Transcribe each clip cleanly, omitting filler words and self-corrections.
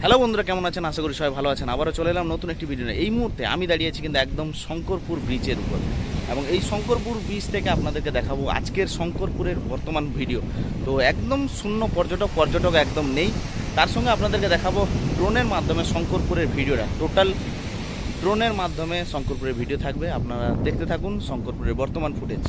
Hello বন্ধুরা, কেমন আছেন? আশা করি সবাই ভালো আছেন। আবারও চলে এলাম নতুন একটি ভিডিও নিয়ে। এই মুহূর্তে আমি দাঁড়িয়ে আছি কিন্তু একদম শঙ্করপুর ব্রিজের উপর, এবং এই শঙ্করপুর ব্রিজ থেকে আপনাদেরকে দেখাবো আজকের শঙ্করপুরের বর্তমান ভিডিও। তো একদম শূন্য পর্যটক একদম নেই। তার সঙ্গে আপনাদেরকে দেখাবো ড্রোনের মাধ্যমে শঙ্করপুরের ভিডিওটা, টোটাল ড্রোনের মাধ্যমে শঙ্করপুরের ভিডিও থাকবে। আপনারা দেখতে থাকুন শঙ্করপুরের বর্তমান ফুটেজ।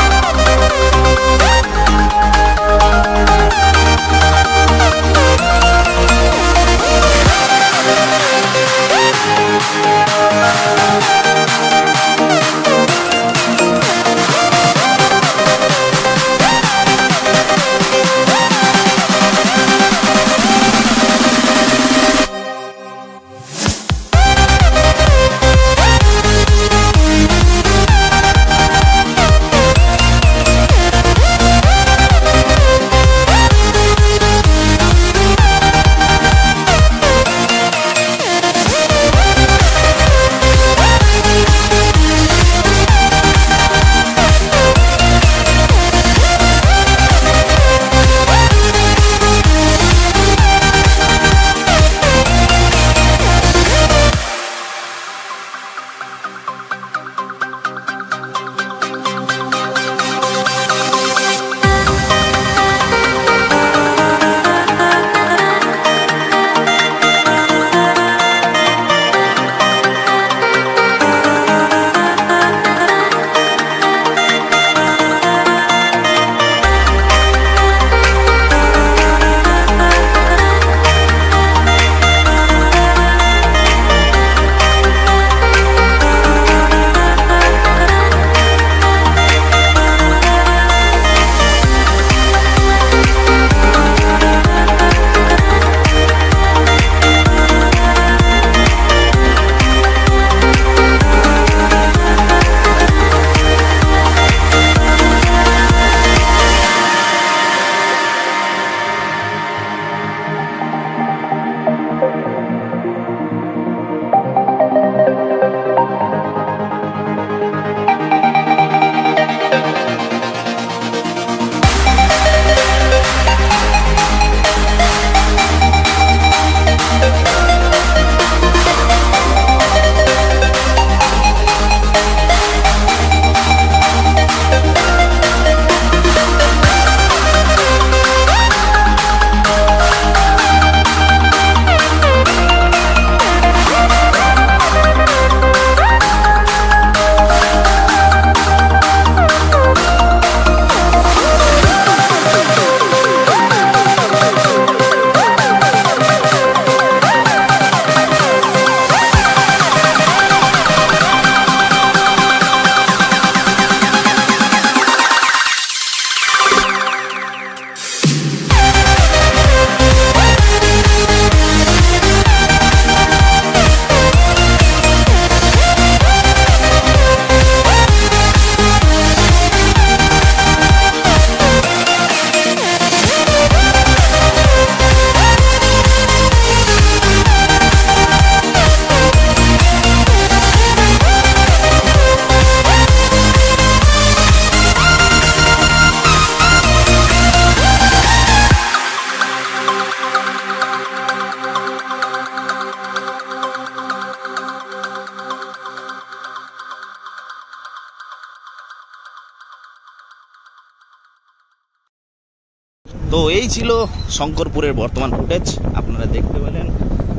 তো এই ছিল শঙ্করপুরের বর্তমান ফুটেজ, আপনারা দেখতে পেলেন।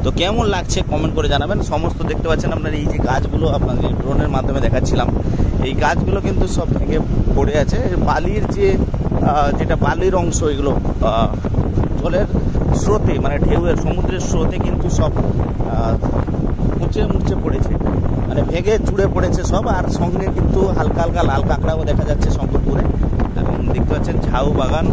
তো কেমন লাগছে কমেন্ট করে জানাবেন। সমস্ত দেখতে পাচ্ছেন আপনারা এই যে গাছগুলো আপনাদের ড্রোনের মাধ্যমে দেখাচ্ছিলাম, এই গাছগুলো কিন্তু সব ভেঙে পড়ে আছে। বালির যেটা বালির অংশ, এগুলো জলের স্রোতে, মানে ঢেউয়ের, সমুদ্রের স্রোতে কিন্তু সব মুচড়ে পড়েছে, মানে ভেঙে চুড়ে পড়েছে সব। আর সঙ্গে কিন্তু হালকা হালকা লাল কাঁকড়াও দেখা যাচ্ছে শঙ্করপুরে, এবং দেখতে পাচ্ছেন ঝাউ বাগান।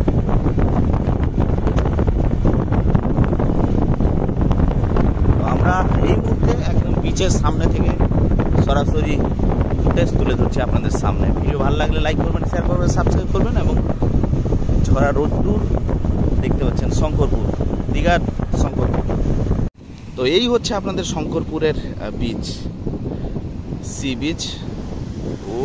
আমরা এই মুহূর্তে একদম বিচের সামনে থেকে সরাসরি ফুটেজ তুলে ধরছি আপনাদের সামনে। ভিডিও ভালো লাগলে লাইক করবেন, শেয়ার করবেন, সাবস্ক্রাইব করবেন। এবং ঝরা রোদ্দুর দেখতে পাচ্ছেন শঙ্করপুর, দীঘার শঙ্করপুর। তো এই হচ্ছে আপনাদের শঙ্করপুরের বিচ, সি বিচ। ও